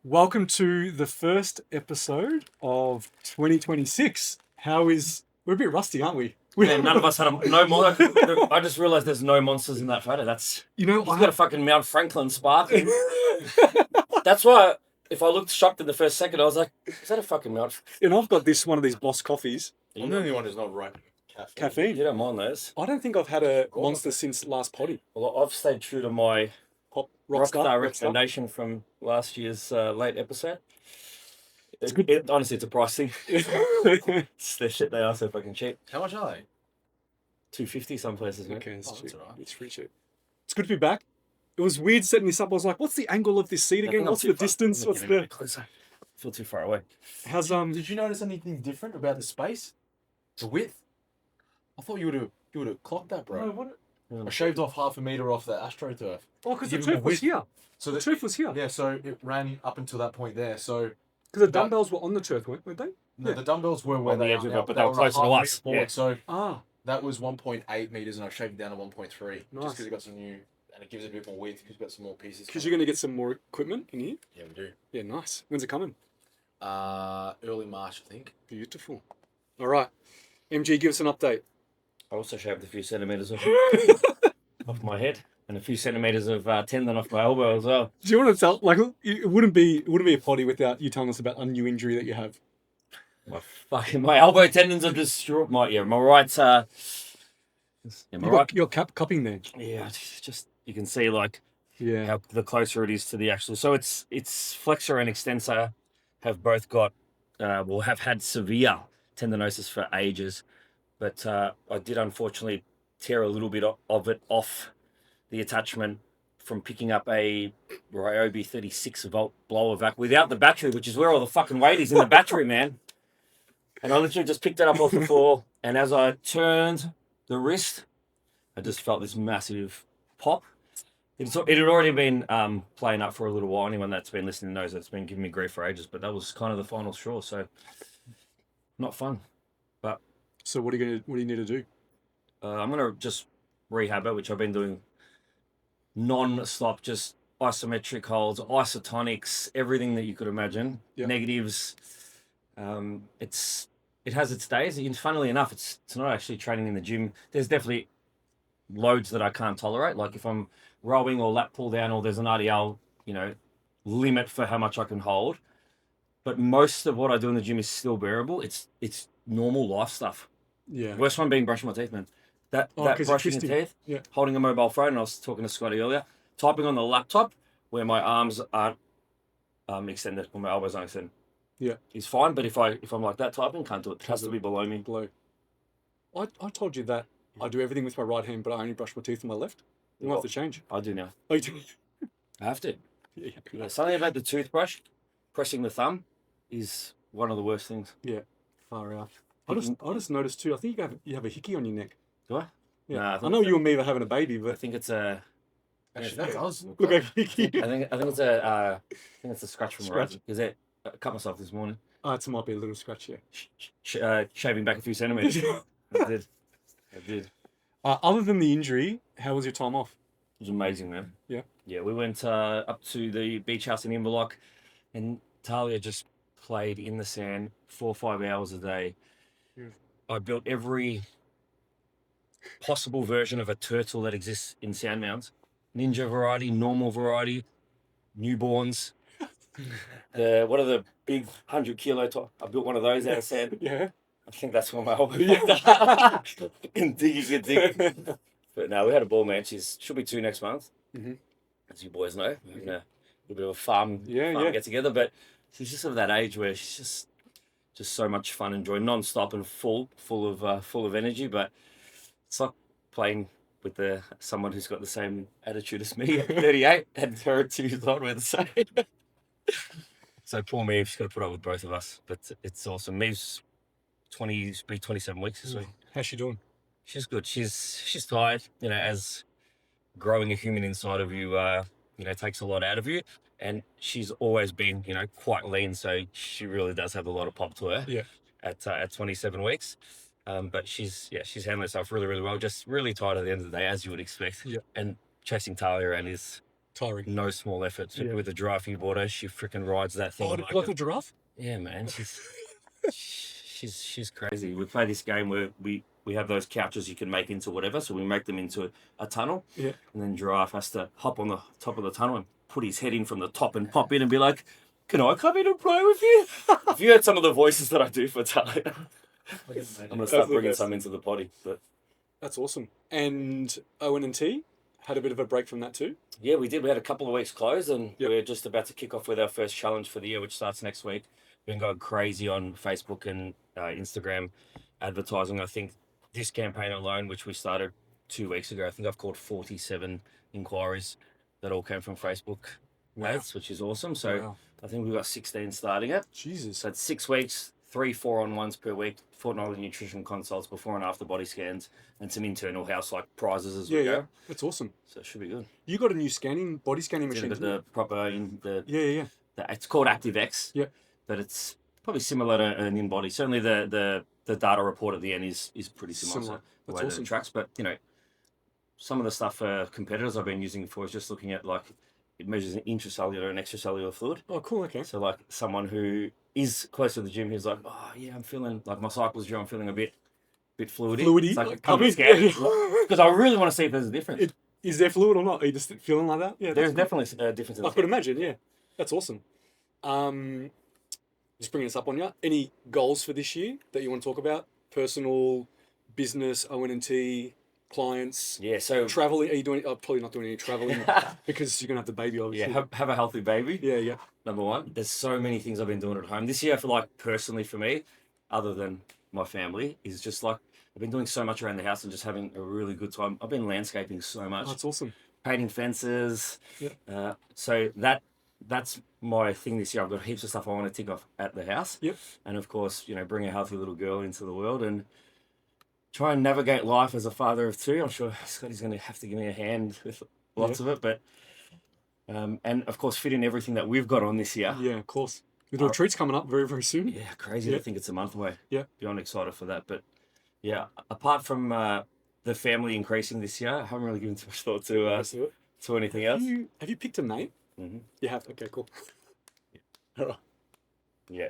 Welcome to the first episode of 2026. We're a bit rusty, aren't we? Man, none of us had no more. I just realised there's no monsters in that photo. He's got a fucking Mount Franklin spark. That's why if I looked shocked in the first second, I was like, is that a fucking Mount? And I've got one of these Boss coffees. I'm the only one who's not right. Caffeine. You don't mind those? I don't think I've had a monster since last Poddy. Well, I've stayed true to my Rockstar recommendation from last year's late episode. It's good. Honestly, it's a price thing. It's the shit they are so fucking cheap. How much are they? $2.50 some places, man. Okay, it's cheap. That's all right. It's pretty cheap. It's good to be back. It was weird setting this up. I was like, what's the angle of this seat again? What's the distance? What's the... I feel too far away. How's Did you notice anything different about the space? The width? I thought you would have clocked that, bro. No, what? I shaved off 1/2 meter off the AstroTurf. Oh, because the Give it turf a was width. here. So The turf was here. yeah, so it ran up until that point there. So Because the dumbbells were on the turf, weren't they? no, the dumbbels were where On the they edge are of now, it, but they were closer to 1/2 us. meter forward. Yeah. So Ah, that was 1.8 meters, and I've shaved it down to 1.3. Nice. Just because it got some new, and it gives it a bit more width because we've got some more pieces. because you're going to get some more equipment in here. Yeah, we do. Yeah, nice. When's it coming? Early March, I think. Beautiful. All right. MG, give us an update. I also shaved a few centimetres off my head and a few centimetres of tendon off my elbow as well. Do you want to tell, like, it wouldn't be a Poddy without you telling us about a new injury that you have. My elbow tendons are destroyed. My right. You're cupping there. Yeah, just you can see like Yeah. how the closer it is to the actual. So it's flexor and extensor have both got have had severe tendinosis for ages, but I did unfortunately tear a little bit of it off the attachment from picking up a Ryobi 36 volt blower vac without the battery, which is where all the fucking weight is in the battery, man. And I literally just picked it up off the floor, and as I turned the wrist, I just felt this massive pop. It had already been playing up for a little while. Anyone that's been listening knows it's been giving me grief for ages, but that was kind of the final straw. So, not fun. But So what do you need to do? I'm gonna just rehab it, which I've been doing non-stop, just isometric holds, isotonics, everything that you could imagine. Yep. Negatives. It has its days. Funnily enough, it's not actually training in the gym. There's definitely loads that I can't tolerate. Like if I'm rowing or lat pull down, or there's an RDL, limit for how much I can hold. But most of what I do in the gym is still bearable. It's normal life stuff. Yeah. Worst one being brushing my teeth, man. That 'cause you're brushing your twisting. teeth, Yeah. holding a mobile phone, and I was talking to Scotty earlier, typing on the laptop where my arms aren't extended, or my elbows aren't extended. Yeah. Is fine, but if I'm like that typing, can't do it. It has to be below me. Blow. I told you that I do everything with my right hand, but I only brush my teeth with my left. You might have to change. I do now. Oh, you do? I have to. Yeah. Yeah, something about the toothbrush, pressing the thumb, is one of the worst things. Far out. I just noticed too. I think you have a hickey on your neck. Do I? Yeah. Nah, I know you and me are having a baby, I but think it's a. Actually, that does look like a hickey. I think it's a. I think it's a scratch from Scratch. Horizon. Because I cut myself this morning, Oh, it might be a little scratch, yeah. shaving back a few centimeters. I did. Other than the injury, how was your time off? It was amazing, man. Yeah. Yeah, we went up to the beach house in Inverloch, and Talia just played in the sand 4 or 5 hours a day. Yeah. I built every possible version of a turtle that exists in sand mounds. Ninja variety, normal variety, newborns. What are the big 100-kilo top? I built one of those out of sand. Yeah. I think that's what my elbow. Can dig. But no, we had a ball, man. She'll be 2 next month. Mhm. As you boys know, we're having a little bit of a farm Yeah. get together. But she's just of that age where she's just so much fun and joy, non-stop and full of energy. But it's like playing with someone who's got the same attitude as me at 38 and her at 2 years old. We're the same. So poor me, she's got to put up with both of us. But it's awesome. Me's 27 weeks this week. How's she doing? She's good. She's tired. As growing a human inside of you, takes a lot out of you. And she's always been, quite lean. So she really does have a lot of pop to her. Yeah. At 27 weeks. But she's handling herself really, really well. Just really tired at the end of the day, as you would expect. Yeah. And chasing Talia around is Tiring. no small effort. Yeah. With the giraffe you bought her, she freaking rides that thing. Oh, like a giraffe? Yeah, man. She's crazy. We play this game where we have those couches you can make into whatever, so we make them into a tunnel. Yeah. And then giraffe has to hop on the top of the tunnel and put his head in from the top and pop in and be like, "Can I come in and play with you?" If you heard some of the voices that I do for Tally, I'm gonna start bringing some into the potty. But that's awesome. And Owen and T had a bit of a break from that too. yeah, we did. We had a couple of weeks closed, and we're just about to kick off with our first challenge for the year, which starts next week. Been going crazy on Facebook and Instagram advertising. I think this campaign alone, which we started 2 weeks ago, I think I've called 47 inquiries that all came from Facebook ads, which is awesome. So I think we've got 16 starting it. Jesus. So it's 6 weeks, 3 4-on-1s per week, fortnightly nutrition consults, before and after body scans, and some internal house like prizes as we go. Yeah, that's awesome. So it should be good. You got a new body scanning machine. Got the proper it's called ActiveX. Yeah. But it's probably similar to an in-body. Certainly the data report at the end is pretty similar. So the way that it tracks. But, some of the stuff competitors I've been using for is just looking at, like, it measures an intracellular and extracellular fluid. Oh, cool, okay. So, like, someone who is close to the gym, who's like, oh, yeah, I'm feeling, like, my cycle's due, I'm feeling a bit fluidy. Fluidy? It's like, Like, come scan. Because I really want to see if there's a difference. Is there fluid or not? Are you just feeling like that? Yeah, there's definitely a difference in the I could imagine, yeah. That's awesome. Just bringing this up on you. Any goals for this year that you want to talk about? Personal, business, O&T, clients? Yeah, so... Traveling? Are you doing... probably not doing any traveling because you're going to have the baby, obviously. Yeah, have a healthy baby. Yeah. Number one. There's so many things I've been doing at home. This year, personally for me, other than my family, is just like, I've been doing so much around the house and just having a really good time. I've been landscaping so much. Oh, that's awesome. Painting fences. Yeah. So that's my thing this year. I've got heaps of stuff I want to tick off at the house. Yep. And of course, bring a healthy little girl into the world and try and navigate life as a father of two. I'm sure Scotty's going to have to give me a hand with lots of it, but and of course fit in everything that we've got on this year. Yeah, of course. With the retreats coming up very, very soon. Yeah, crazy. I think it's a month away. Yeah. Beyond excited for that. But yeah, apart from the family increasing this year, I haven't really given too much thought to anything else. Have you picked a name? Mm-hmm. You have? Okay, cool. Yeah.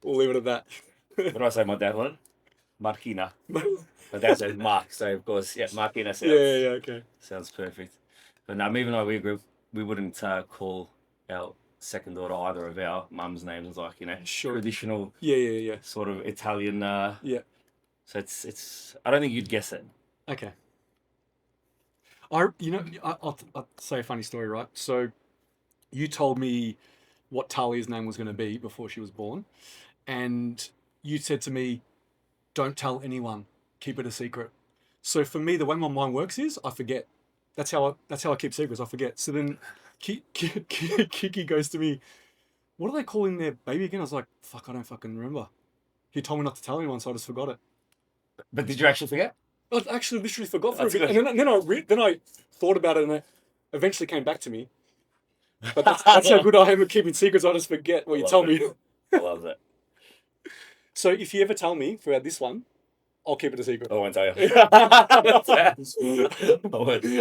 We'll leave it at that. What do I say my dad wanted? Marquina. My dad says Mark, so of course, Marquina sounds... Yeah, okay. Sounds perfect. But no, even though we wouldn't call our second daughter either of our mum's names. It's like, traditional sort of Italian. So it's I don't think you'd guess it. Okay. I'll say a funny story, right? So you told me what Talia's name was going to be before she was born. And you said to me, don't tell anyone, keep it a secret. So for me, the way my mind works is I forget. That's how I keep secrets. I forget. So then Kiki goes to me, what are they calling their baby again? I was like, fuck, I don't fucking remember. He told me not to tell anyone, so I just forgot it. But did you actually forget? I actually literally forgot for a bit. And then I thought about it and it eventually came back to me. But that's how good I am at keeping secrets. I just forget what you tell me. I love that. So if you ever tell me throughout this one, I'll keep it a secret. I won't tell you. I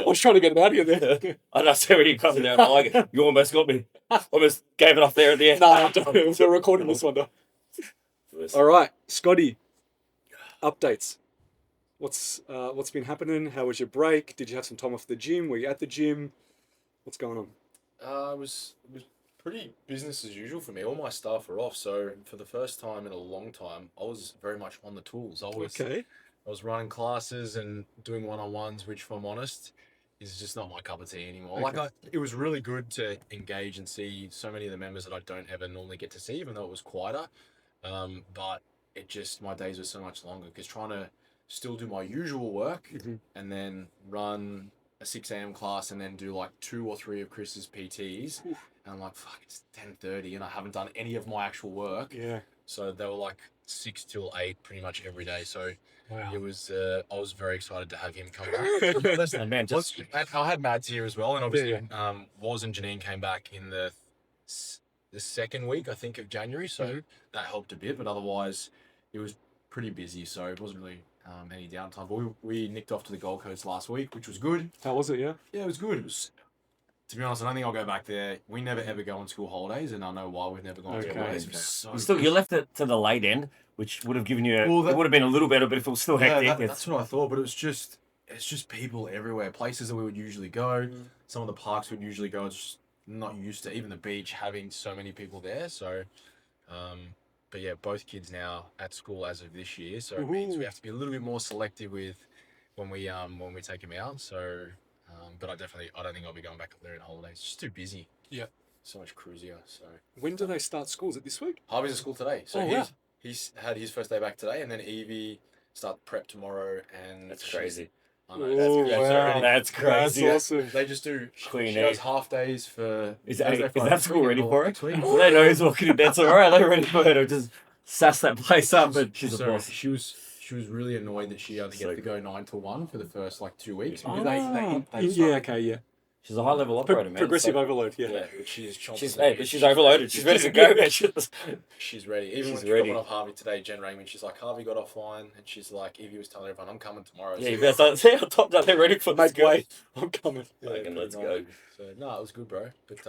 was trying to get it out of you there. I don't see where you're coming down. You almost got me. Almost gave it off there at the end. No, we're recording this one. All right, Scotty. Updates. What's been happening? How was your break? Did you have some time off the gym? Were you at the gym? What's going on? It was pretty business as usual for me. All my staff are off, so for the first time in a long time, I was very much on the tools. I was running classes and doing one-on-ones, which, if I'm honest, is just not my cup of tea anymore. Okay. It was really good to engage and see so many of the members that I don't ever normally get to see, even though it was quieter. But it just, my days were so much longer because trying to still do my usual work and then run a 6 a.m. class and then do like 2 or 3 of Chris's PTs. Oof. And I'm like, fuck, it's 10:30 and I haven't done any of my actual work. Yeah. So they were like 6 till 8 pretty much every day. So wow. It was, I was very excited to have him come back. And man, I had Mads here as well. And obviously, Woz and Janine came back in the second week, I think, of January. So that helped a bit. But otherwise, it was pretty busy. So it wasn't really any downtime. But we nicked off to the Gold Coast last week, which was good. How was it, yeah? Yeah, it was good. It was To be honest, I don't think I'll go back there. We never ever go on school holidays, and I know why we've never gone on school Okay. holidays. It was so You left it to the late end, which would have given you. Well, it would have been a little better, but if it was still hectic, that's what I thought. But it's just people everywhere. Places that we would usually go. Some of the parks we'd usually go. It's just not used to even the beach having so many people there. So, but yeah, both kids now at school as of this year. So it means we have to be a little bit more selective with when we take them out. So, but I don't think I'll be going back up there in holidays. It's just too busy. Yeah. So much cruisier. So When do they start school? Is it this week? Harvey's at school today. So wow. he's had his first day back today, and then Evie start prep tomorrow. And that's crazy. I know, Oh, wow. That's crazy. That's awesome. They just do. Queen She does half days for. Is Thursday, Friday, that school ready for it? Tweet. Well, they know who's walking in. That's all right. They're ready for her to just sass that place up. But she's a So boss. she was really annoyed that she only get to go 9 to 1 for the first 2 weeks. Oh, Because they yeah, okay, yeah. She's a high level operator, man. Progressive So- overload, yeah. Yeah, but she's She's overloaded. She's ready to go. Man. She's ready. Even She's when she's ready. dropping off Harvey today, Jen rang me. She's like, Harvey got offline, and she's like, Evie was telling everyone, I'm coming tomorrow. Yeah, you better start see how top that they're ready for Make this way. I'm coming. Fucking let's pretty go. nice. So no, it was good, bro. But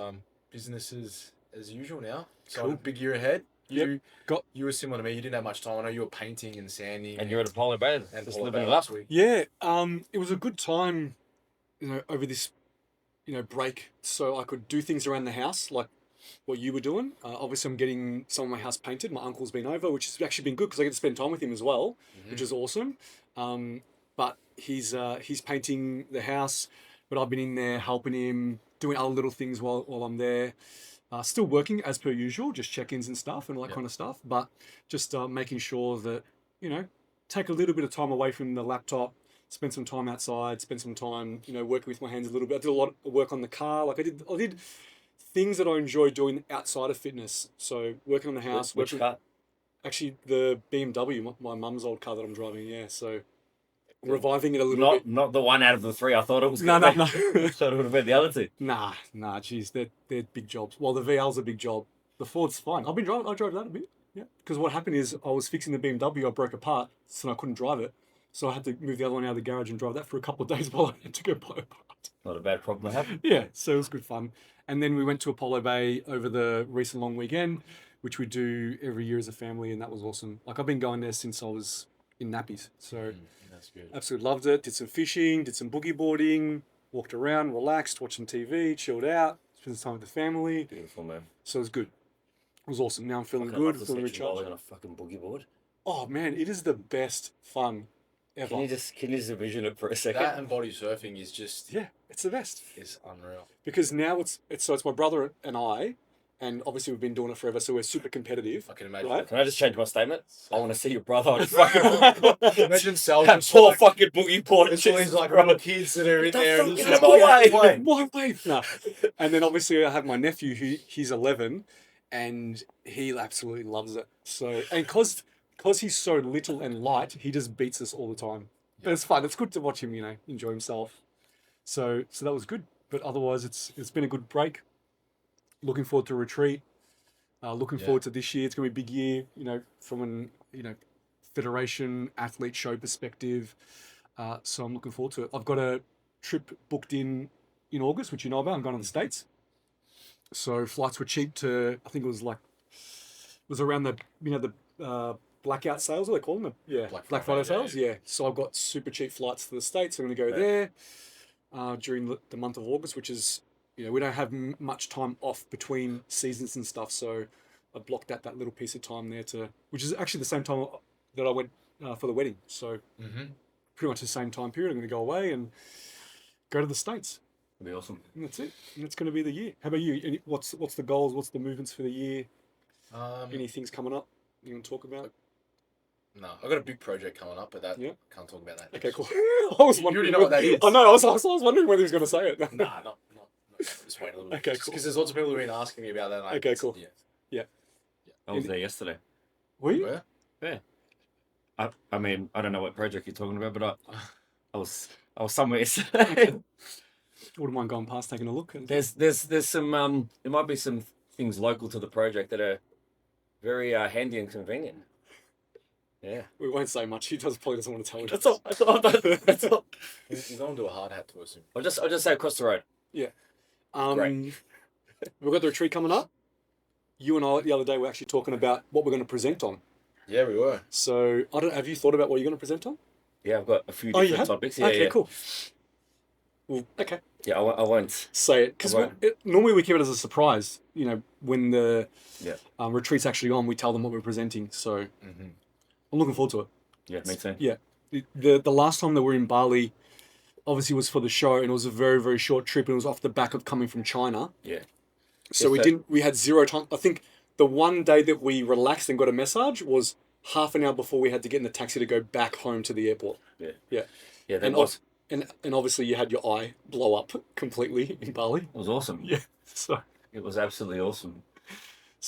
business is as usual now. So Cool. big year ahead. You Got- you were similar to me. You didn't have much time. I know you were painting and sanding. And you're at Apollo Bay, and just all living that it up. last week. Yeah, it was a good time, over this, break, so I could do things around the house, like what you were doing. Obviously, I'm getting some of my house painted. My uncle's been over, which has actually been good because I get to spend time with him as well, which is awesome. But he's painting the house, but I've been in there helping him, doing other little things while I'm there. Still working as per usual, just check-ins and stuff and all that kind of stuff, but just making sure that, take a little bit of time away from the laptop, spend some time outside, spend some time, working with my hands a little bit. I did a lot of work on the car. Like I did things that I enjoy doing outside of fitness. So working on the house. Which car? Actually, the BMW, my mum's old car that I'm driving, yeah. So reviving it a little bit. Not the one out of the three. I thought it was. No. I thought it would have been the other two. Nah, geez, they're big jobs. Well, the VL's a big job. The Ford's fine. I drove that a bit, yeah. Because what happened is I was fixing the BMW, I broke apart, so I couldn't drive it. So I had to move the other one out of the garage and drive that for a couple of days while I had to go blow apart. Not a bad problem to have. Yeah, so it was good fun. And then we went to Apollo Bay over the recent long weekend, which we do every year as a family, and that was awesome. Like I've been going there since I was in nappies, so That's good. absolutely loved it. Did some fishing, did some boogie boarding, walked around, relaxed, watched some TV, chilled out, spent some time with the family. Beautiful, man. So it was good. It was awesome. Now I'm feeling Fucking love good, to feeling see you rolling recharged. on a fucking boogie board. Oh man, it is the best fun ever. Can you just envision it for a second? That and body surfing is just Yeah, it's the best. is unreal. Because now it's my brother and I, and obviously we've been doing it forever, so we're super competitive. I can imagine. Right? Can I just change my statement? I want to see your brother on a fucking Imagine Sal that just poor like, fucking boogie board. it's all these like little kids that are in there. fuck And is just that like, boy? Why wait? No. And then obviously I have my nephew he's 11, and he absolutely loves it. So and because he's so little and light, he just beats us all the time. But it's fun. It's good to watch him, enjoy himself. So that was good. But otherwise, it's been a good break. Looking forward to retreat. Looking forward to this year. It's going to be a big year, from an federation athlete show perspective. So I'm looking forward to it. I've got a trip booked in August, which you know about. I'm going to the States. So flights were cheap to, I think it was around the blackout sales, what do they call them? Yeah, Black Friday sales. Yeah. So I've got super cheap flights to the States. I'm going to go there during the month of August, which is, we don't have much time off between seasons and stuff. So I blocked out that little piece of time there which is actually the same time that I went for the wedding. So pretty much the same time period. I'm going to go away and go to the States. That'd be awesome. And that's it. And that's going to be the year. How about you? What's the goals? What's the movements for the year? Any things coming up you want to talk about? No, I've got a big project coming up, but Yeah. can't talk about that. Okay, cool. I was You wondering. already know what that is. I know. I was wondering whether he was going to say it. Nah, not. Just wait a little bit. Okay, cool. Because there's lots of people who've been asking me about that. And Okay, cool. Yeah. I was there yesterday. Were you? Where? Yeah. I mean, I don't know what project you're talking about, but I was somewhere yesterday. Wouldn't mind going past, taking a look. There's some there might be some things local to the project that are very handy and convenient. Yeah. We won't say much. He probably doesn't want to tell you. That's all. That's all. He's going to do a hard hat to us. I'll just say across the road. Yeah. Great. We've got the retreat coming up. You and I the other day were actually talking about what we're going to present on. Yeah, we were. So I don't. Have you thought about what you're going to present on? Yeah, I've got a few Oh, you different have? topics. Yeah, Okay, yeah. cool. Well, okay. Yeah, I won't. Say it because I won't. normally we keep it as a surprise. You know, when the Yeah. retreat's actually on, we tell them what we're presenting. So Mm-hmm. I'm looking forward to it. Yeah, me too. Yeah. The last time that we were in Bali, obviously was for the show, and it was a very, very short trip, and it was off the back of coming from China. Yeah. So we had zero time. I think the one day that we relaxed and got a massage was half an hour before we had to get in the taxi to go back home to the airport. Yeah. Yeah. Yeah, that And was and obviously you had your eye blow up completely in Bali. it was awesome. Yeah. So It was absolutely awesome.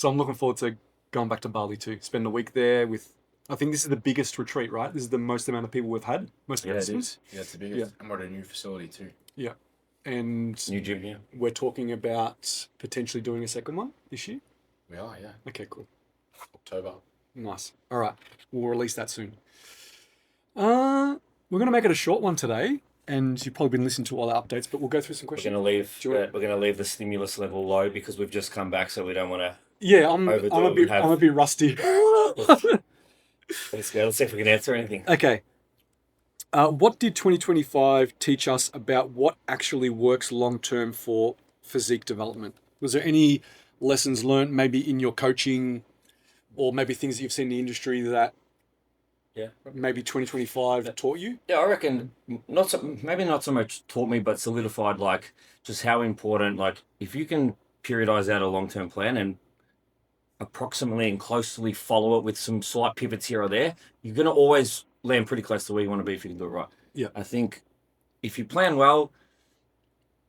I'm looking forward to going back to Bali too. Spend a week there with. I think this is the biggest retreat, right? This is the most amount of people we've had. Most Yeah, it participants. is. Yeah, it's the biggest. And we're at a new facility too. Yeah. And New gym here. we're talking about potentially doing a second one this year. We are, yeah. Okay, cool. October. Nice. All right. We'll release that soon. We're going to make it a short one today, and you've probably been listening to all our updates, but we'll go through some We're questions. gonna leave. Do you want- We're gonna leave the stimulus level low because we've just come back, so we don't want to. Yeah, I'm Overdo a it, bit we have- I'm a bit rusty. Let's go. Let's see if we can answer anything. Okay. What did 2025 teach us about what actually works long term for physique development? Was there any lessons learned maybe in your coaching, or maybe things that you've seen in the industry that Yeah. maybe 2025 taught you? Yeah, I reckon maybe not so much taught me, but solidified like just how important, like if you can periodize out a long-term plan and approximately and closely follow it with some slight pivots here or there, you're going to always land pretty close to where you want to be if you can do it right. Yeah. I think if you plan well,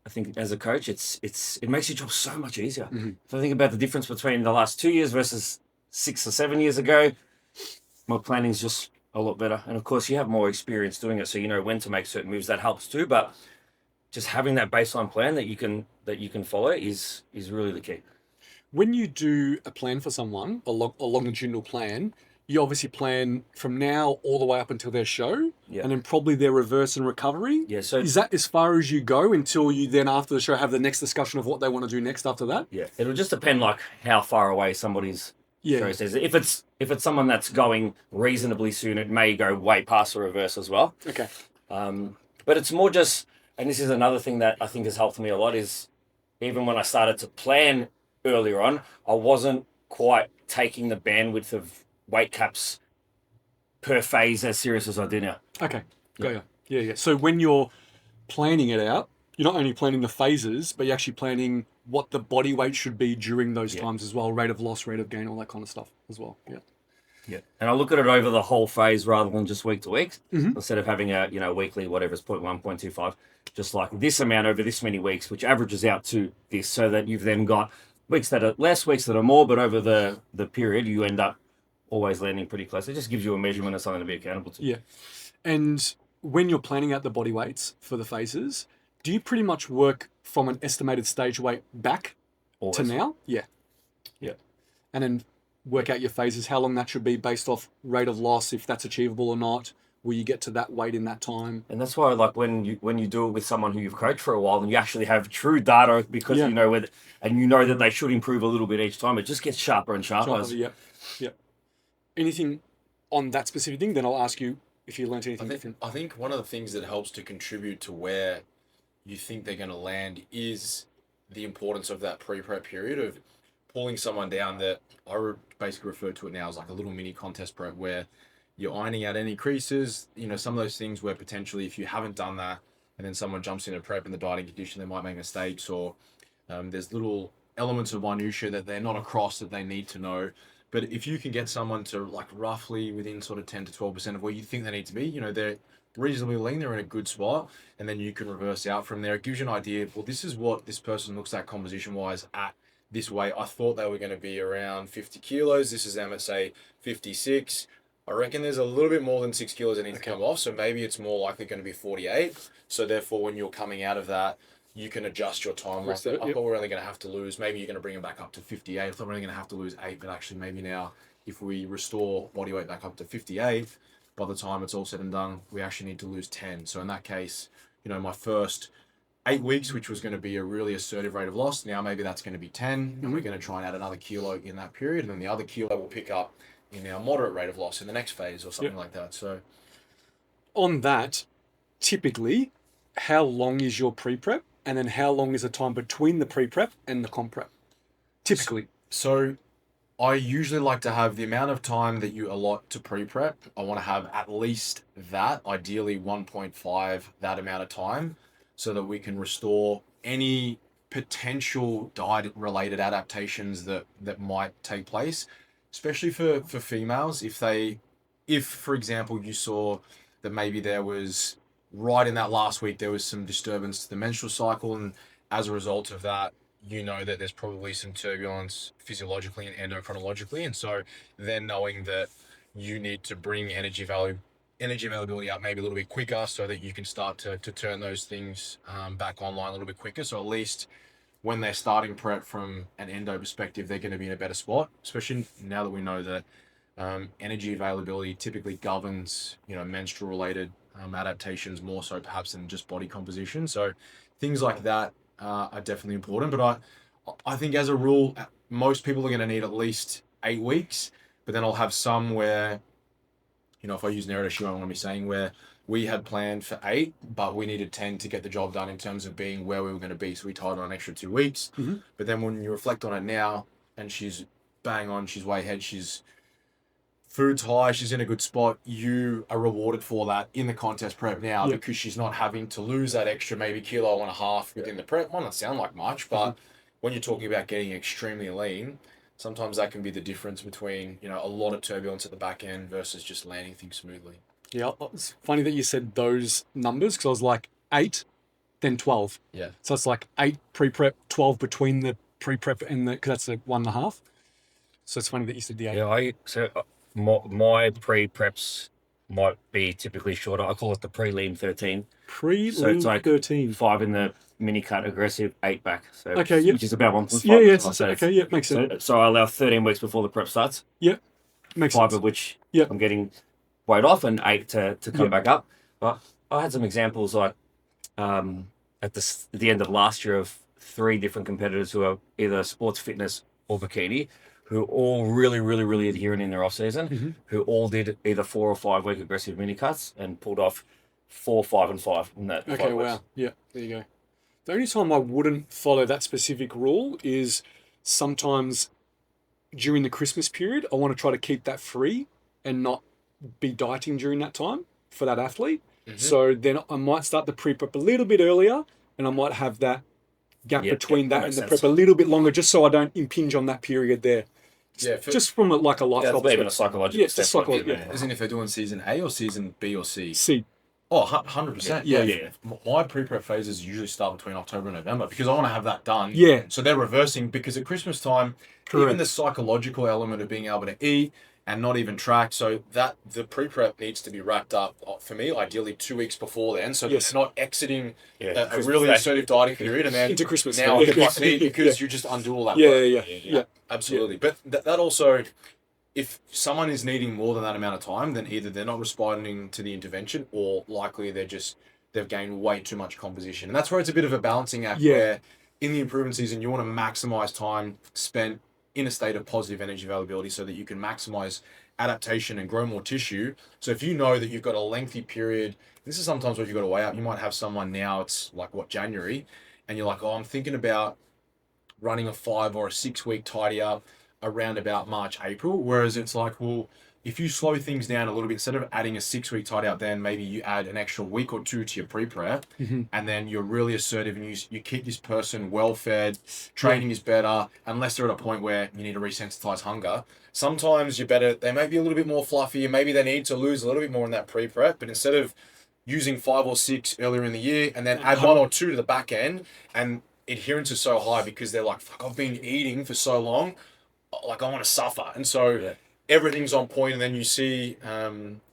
I think as a coach, it makes your job so much easier. Mhm. If I think about the difference between the last 2 years versus 6 or 7 years ago, my planning is just a lot better. And of course, you have more experience doing it, so you know when to make certain moves. That helps too. But just having that baseline plan that you can follow is really the key. When you do a plan for someone, a longitudinal plan, you obviously plan from now all the way up until their show, Yeah. and then probably their reverse and recovery. Yeah. So Is that as far as you go until you then after the show have the next discussion of what they want to do next after that? yeah, it'll just depend like how far away somebody's Yeah. show says. If it's someone that's going reasonably soon, it may go way past the reverse as well. Okay. But it's more just, and this is another thing that I think has helped me a lot, is even when I started to plan earlier on, I wasn't quite taking the bandwidth of weight caps per phase as serious as I do now. Okay. Got you. Yeah, yeah. So when you're planning it out, you're not only planning the phases, but you're actually planning what the body weight should be during those Yeah. times as well, rate of loss, rate of gain, all that kind of stuff as well. Yeah. Yeah. And I look at it over the whole phase rather than just week to week. Mhm. Instead of having a weekly, whatever it's 0.1, 0.25, just like this amount over this many weeks, which averages out to this, so that you've then got weeks that are less, weeks that are more, but over the period you end up always landing pretty close. It just gives you a measurement of something to be accountable to. Yeah. And when you're planning out the body weights for the phases, do you pretty much work from an estimated stage weight back Always. to now? Yeah. Yeah. And then work out your phases, how long that should be based off rate of loss, if that's achievable or not. Will you get to that weight in that time? And that's why, like, when you do it with someone who you've coached for a while, and you actually have true data because Yeah. you know whether, and you know that they should improve a little bit each time. It just gets sharper and sharper. Yep. Yep. Anything on that specific thing? Then I'll ask you if you learnt anything different. I think one of the things that helps to contribute to where you think they're going to land is the importance of that pre-prep period of pulling someone down. That basically refer to it now as like a little mini contest prep, where you're ironing out any creases, some of those things where potentially if you haven't done that and then someone jumps in a prep in the dieting condition, they might make mistakes, or there's little elements of minutia that they're not across that they need to know. But if you can get someone to like roughly within sort of 10 to 12% of where you think they need to be, they're reasonably lean, they're in a good spot, and then you can reverse out from there. It gives you an idea of, well, this is what this person looks like composition wise at this weight. I thought they were going to be around 50 kilos. This is them at say 56. I reckon there's a little bit more than 6 kilos that need to come off. So maybe it's more likely going to be 48. So therefore, when you're coming out of that, you can adjust your timeline. I thought we're only going to have to lose, maybe you're going to bring them back up to 58. I thought we're only going to have to lose 8, but actually maybe now if we restore body weight back up to 58, by the time it's all said and done, we actually need to lose 10. So in that case, my first 8 weeks, which was going to be a really assertive rate of loss. Now maybe that's going to be 10, and we're Mhm. going to try and add another kilo in that period, and then the other kilo will pick up in our moderate rate of loss in the next phase or something like that. So On that, typically, how long is your pre-prep? And then how long is the time between the pre-prep and the comp prep? Typically. So I usually like to have the amount of time that you allot to pre-prep. I want to have at least that, ideally 1.5, that amount of time, so that we can restore any potential diet-related adaptations that might take place, especially for females. If for example you saw that maybe there was right in that last week there was some disturbance to the menstrual cycle, and as a result of that you know that there's probably some turbulence physiologically and endocrinologically. And so then knowing that you need to bring energy availability up maybe a little bit quicker so that you can start to turn those things back online a little bit quicker. So at least when they're starting prep from an endo perspective, they're going to be in a better spot, especially now that we know that energy availability typically governs, menstrual related adaptations more so perhaps than just body composition. So things like that are definitely important. But I think as a rule, most people are going to need at least 8 weeks. But then I'll have some where, if I use narrative issue, I'm going to be saying where we had planned for 8, but we needed 10 to get the job done in terms of being where we were going to be. So we tied on an extra 2 weeks. Mm-hmm. But then when you reflect on it now, and she's bang on, she's way ahead, she's food's high, she's in a good spot, you are rewarded for that in the contest prep now because she's not having to lose that extra maybe kilo and a half within the prep. Might not sound like much, but when you're talking about getting extremely lean, sometimes that can be the difference between, a lot of turbulence at the back end versus just landing things smoothly. Yeah, it's funny that you said those numbers because I was like 8, then 12. Yeah. So it's like 8 pre-prep, 12 between the pre-prep and because that's a 1.5. So it's funny that you said the 8. Yeah, my pre-preps might be typically shorter. I call it the pre-lean 13. Pre-lean So it's like 13. 5 in the mini cut, aggressive, 8 back. So Okay, yep. which is about 1.5. Yeah, okay, yeah, makes sense. So I allow 13 weeks before the prep starts. Yep, makes 5 sense. of which Yep. I'm getting weight off, and 8 to come back up. But I had some examples like at the end of last year of 3 different competitors who are either sports fitness or bikini, who all really, really, really adherent in their off season, who all did either 4 or 5 week aggressive mini cuts and pulled off 4, 5, and 5 in that. Okay, wow. Yeah, there you go. The only time I wouldn't follow that specific rule is sometimes during the Christmas period, I want to try to keep that free and not be dieting during that time for that athlete. So then I might start the pre-prep a little bit earlier and I might have that gap between that and the prep a little bit longer just so I don't impinge on that period there. Yeah, just from a lifestyle perspective. Even a psychological it's just psychological. As in if they're doing season A or season B or C? C. Oh, 100%. Yeah. My pre-prep phases usually start between October and November because I want to have that done. Yeah. So they're reversing because at Christmas time, even the psychological element of being able to eat and not even track, so that the pre-prep needs to be wrapped up, for me, ideally 2 weeks before then, so they're not exiting a really assertive dieting period and then into Christmas now I get meat because you just undo all that work. Yeah. Absolutely. But that also, if someone is needing more than that amount of time, then either they're not responding to the intervention or likely they've gained way too much composition. And that's where it's a bit of a balancing act where in the improvement season, you want to maximize time spent in a state of positive energy availability so that you can maximize adaptation and grow more tissue. So if you know that you've got a lengthy period, this is sometimes what you've got to weigh up. You might have someone now, it's like January, and you're like, I'm thinking about running a 5 or a 6 week tidy up around about March, April. Whereas it's like, well, if you slow things down a little bit, instead of adding a 6 week tidy up, then maybe you add an extra week or 2 to your pre-prep, and then you're really assertive and you keep this person well fed, training is better, unless they're at a point where you need to resensitize hunger. Sometimes you're better, they may be a little bit more fluffy, and maybe they need to lose a little bit more in that pre-prep, but instead of using 5 or 6 earlier in the year and then add 1 or 2 to the back end, and adherence is so high because they're like, fuck, I've been eating for so long, like I want to suffer. And so everything's on point, and then you see,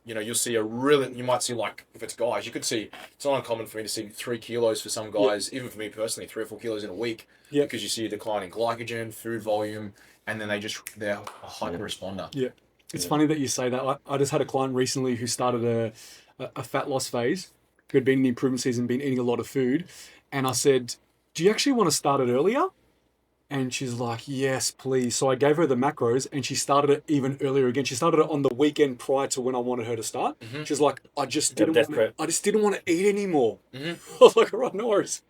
you'll see you might see, like, if it's guys, you could see, it's not uncommon for me to see 3 kilos for some guys, even for me personally, 3 or 4 kilos in a week, because you see a decline in glycogen, food volume, and then they're a hyper responder. Yeah. It's funny that you say that. I just had a client recently who started a fat loss phase, who had been in the improvement season, been eating a lot of food, And I said, do you actually want to start it earlier? And she's like, yes, please. So I gave her the macros and she started it even earlier again. She started it on the weekend prior to when I wanted her to start. Mhm. She's like, I just didn't death want prep. I just didn't want to eat anymore. Mhm. I was like, all right, no worries.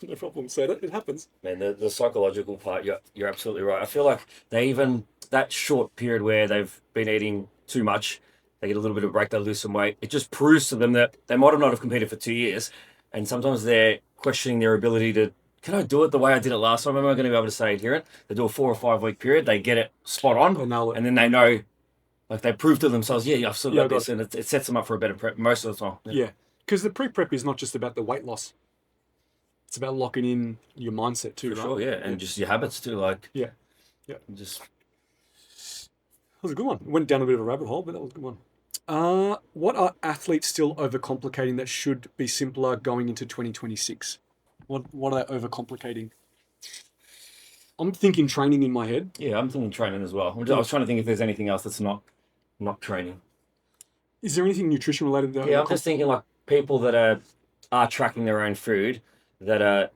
No problem, said it. It happens. Man, the psychological part, you're absolutely right. I feel like they even, that short period where they've been eating too much, they get a little bit of a break, they lose some weight. It just proves to them that they might have not have competed for 2 years. And sometimes they're questioning their ability to, can I do it the way I did it last time? Am I going to be able to stay adherent? They do a 4 or 5 week period, they get it spot on, They nail it. and then they know, like they prove to themselves, yeah, I've still Yeah, got I got this, and it sets them up for a better prep most of the time. Yeah. Because the pre-prep is not just about the weight loss. It's about locking in your mindset too, For right? sure, yeah, and just your habits too, like Yeah. Yeah. just That was a good one. Went down a bit of a rabbit hole, but that was a good one. What are athletes still overcomplicating that should be simpler going into 2026? What are they overcomplicating? I'm thinking training in my head. yeah. I'm thinking training as well. I was trying to think if there's anything else that's not training. Is there anything nutrition related? That Yeah, I'm just thinking like people that are tracking their own food, that are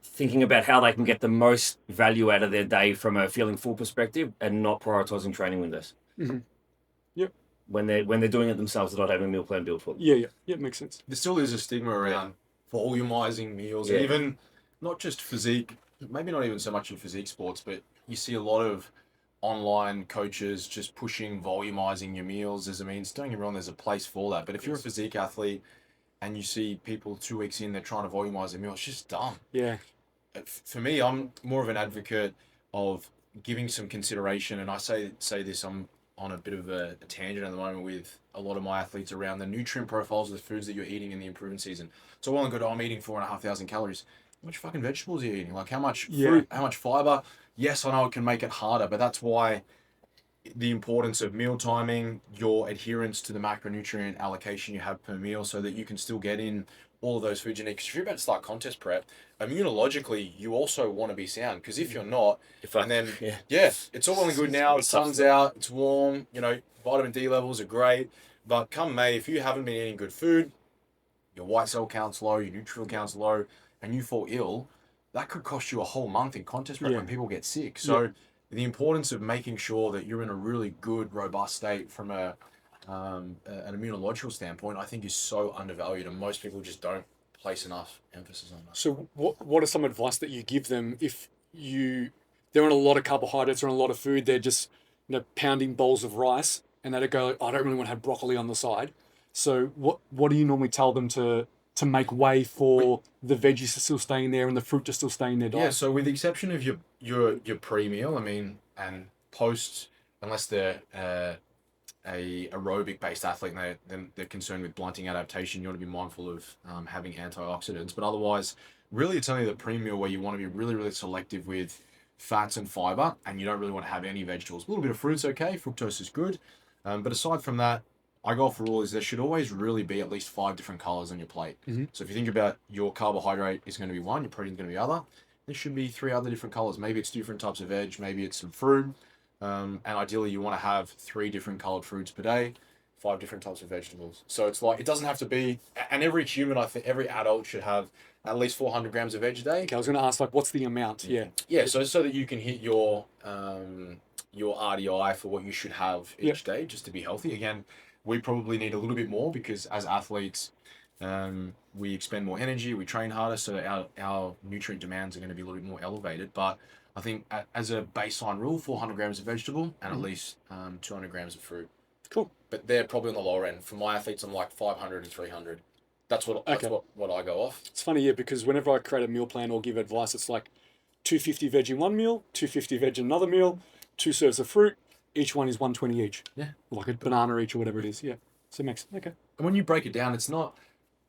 thinking about how they can get the most value out of their day from a feeling full perspective, and not prioritizing training windows. Mhm. Yep. When they're doing it themselves, they're not having a meal plan built for them. Yeah, makes sense. There still is a stigma around volumizing meals, and Yeah. even not just physique, maybe not even so much in physique sports, but you see a lot of online coaches just pushing volumizing your meals as a means. Don't get me wrong, there's a place for that. But if you're a physique athlete and you see people 2 weeks in, they're trying to volumize their meal, it's just dumb. Yeah. For me, I'm more of an advocate of giving some consideration, and I say this, I'm on a bit of a tangent at the moment with a lot of my athletes around the nutrient profiles of the foods that you're eating in the improvement season. So well and good, I'm eating 4,500 calories. How much fucking vegetables are you eating? Like how much fruit, how much fiber? Yes, I know it can make it harder, but that's why the importance of meal timing, your adherence to the macronutrient allocation you have per meal, so that you can still get in all of those foods you need. Because if you're about to start contest prep, immunologically, you also want to be sound. Because if you're not, and then, it's all well and good now, the sun's out, it's warm, vitamin D levels are great. But come May, if you haven't been eating good food, your white cell count's low, your neutrophil count's low, and you fall ill, that could cost you a whole month in contest prep when people get sick. So the importance of making sure that you're in a really good, robust state from an immunological standpoint, I think is so undervalued, and most people just don't place enough emphasis on that. So what are some advice that you give them if they're on a lot of carbohydrates or on a lot of food, they're just pounding bowls of rice, and they go, I don't really want to have broccoli on the side. So what do you normally tell them to make way for the veggies to still stay in there and the fruit to still stay in their diet? Yeah, so with the exception of your pre-meal, and post, unless they're a aerobic based athlete and they're concerned with blunting adaptation, you want to be mindful of having antioxidants. But otherwise, really it's only the pre-meal where you want to be really, really selective with fats and fiber, and you don't really want to have any vegetables. A little bit of fruit's okay, fructose is good. But aside from that, I go off a rule is there should always really be at least 5 different colors on your plate. Mm-hmm. So if you think about your carbohydrate is going to be one, your protein is going to be other, there should be 3 other different colors. Maybe it's different types of veg, maybe it's some fruit. And ideally you want to have 3 different colored fruits per day, 5 different types of vegetables. So it's like, it doesn't have to be, and every human, I think every adult should have at least 400 grams of veg a day. Okay, I was going to ask, what's the amount? Yeah, so that you can hit your RDI for what you should have each day just to be healthy. Again, we probably need a little bit more because as athletes, we expend more energy, we train harder, so our nutrient demands are going to be a little bit more elevated. But I think as a baseline rule, 400 grams of vegetable and at least 200 grams of fruit. Cool. But they're probably on the lower end. For my athletes, I'm like 500 to 300. That's what I go off. It's funny, because whenever I create a meal plan or give advice, it's like 250 veg in one meal, 250 veg in another meal, 2 serves of fruit. Each one is 120 each. Yeah. Like a banana each or whatever it is. Yeah. So it makes, okay. And when you break it down, it's not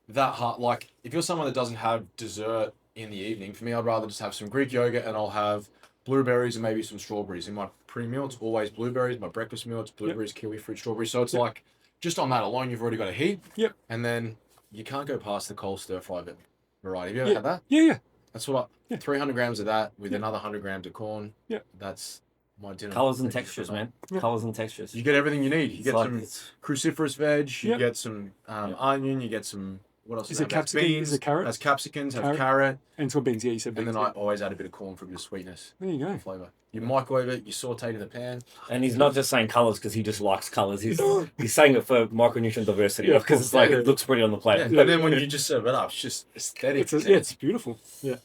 that hard. Like, if you're someone that doesn't have dessert in the evening, for me, I'd rather just have some Greek yogurt and I'll have blueberries and maybe some strawberries. In my pre-meal, it's always blueberries. My breakfast meal, it's blueberries, kiwi fruit, strawberries. So it's like, just on that alone, you've already got a heap. Yep. And then you can't go past the cold stir-fry variety. Have you ever had that? Yeah. That's what 300 grams of that with another 100 grams of corn. Yeah. That's my dinner. Colors and textures, man. Yeah. Colors and textures. You get everything you need. You get some cruciferous veg, you Yep. get some onion, you get some what else? Is it capsicum? Beans. Is it carrot? Has capsicums. Has Carrot? carrot. And it's got beans. Yeah, you said And beans. then I Yeah. always add a bit of corn for a bit of sweetness. There you go. Flavor. You microwave it. You saute it in the pan. And he's not just saying colours because he just likes colours. He's saying it for micronutrient diversity. Yeah, Because it's like, it looks pretty on the plate. Yeah. And then when you just serve it up, it's just aesthetic. It's beautiful. Yeah.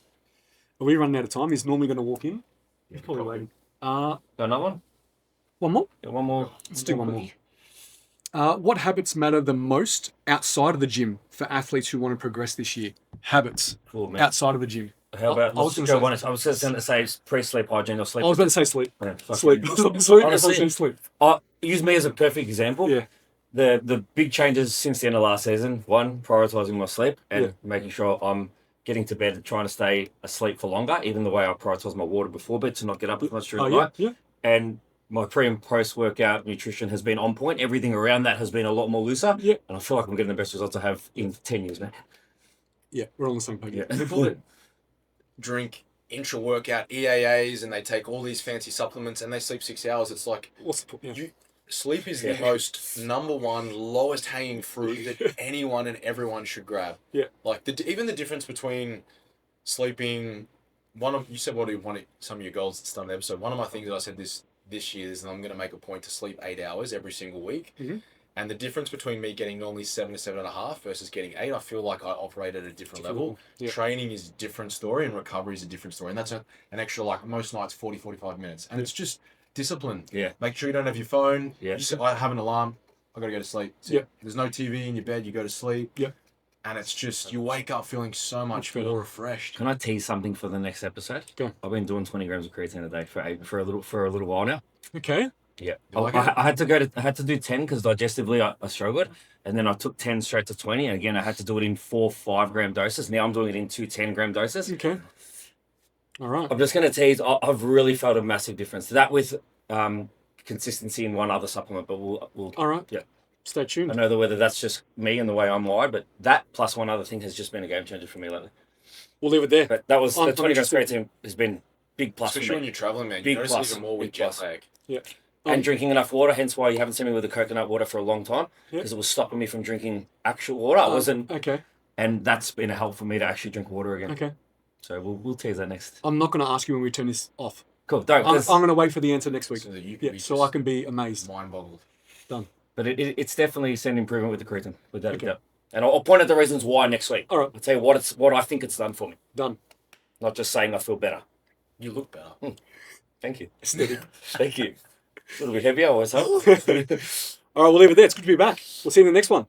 Are we running out of time? He's normally going to walk in. He's probably waiting. Got another one? One more? Got one more. Let's do one more. What habits matter the most outside of the gym for athletes who want to progress this year? Habits Cool, man. outside of the gym. How about, I was let's gonna go say- one. I was just going to say pre-sleep hygiene or sleep. I was about to say sleep. Yeah, fuck Sleep. it. Sleep. Honestly, Everyone says sleep. Use me as a perfect example. Yeah. The big changes since the end of last season. One, prioritising my sleep and making sure I'm getting to bed and trying to stay asleep for longer, even the way I prioritise my water before bed to not get up as much during the night. Yeah. And my pre and post workout nutrition has been on point. Everything around that has been a lot more looser. Yeah. And I feel like I'm getting the best results I have in 10 years, man. Yeah, we're on the same page. Yeah. People that drink intra-workout EAAs and they take all these fancy supplements and they sleep 6 hours. It's like What's the point? Yeah. sleep is the most number one lowest hanging fruit that anyone and everyone should grab. Yeah. Like even the difference between sleeping. You said one of some of your goals at the start of the episode. One of my things that I said this year is that I'm going to make a point to sleep 8 hours every single week. Mhm. And the difference between me getting normally 7 to 7.5 versus getting 8, I feel like I operate at a different level. Yeah. Training is a different story and recovery is a different story. And that's an extra, like most nights, 40, 45 minutes. And it's just discipline. Yeah. Make sure you don't have your phone. Yeah. I have an alarm. I got to go to sleep. Yeah. There's no TV in your bed. You go to sleep. Yeah. And it's just, you wake up feeling so much better. more refreshed. Can I tease something for the next episode? Go on. I've been doing 20 grams of creatine a day for a little while now. Okay. Yeah, You like it? I had to do 10 because digestively I struggled, and then I took 10 straight to 20. And again, I had to do it in 4 5-gram doses. Now I'm doing it in 2 10-gram doses. Okay. All right. I'm just going to tease. I've really felt a massive difference. That with consistency in one other supplement, but we'll All right. Yeah. Stay I tuned. know whether that's just me and the way I'm wired, but that plus one other thing has just been a game changer for me lately. We'll leave it there. But that was I'm the 20 grams interested. creatine has been big plus Especially for when me. you're traveling, man. You Big notice plus. even more with Big jet plus. lag. Yeah. And drinking enough water, hence why you haven't seen me with the coconut water for a long time, Yeah. because it was stopping me from drinking actual water. I wasn't, Okay. and that's been a help for me to actually drink water again. Okay. So we'll tease that next. I'm not going to ask you when we turn this off. Cool. Don't. I'm 'cause- going to wait for the answer next week. So that you can Yeah. be So I can be amazed. mind boggled. Done. But it's definitely seen improvement with the creatine, without Okay. a doubt. And I'll point out the reasons why next week. All right. I'll tell you what I think it's done for me. Done. Not just saying I feel better. You look better. Thank you. Steady. Thank you. A little bit heavier, I always hope. All right. We'll leave it there. It's good to be back. We'll see you in the next one.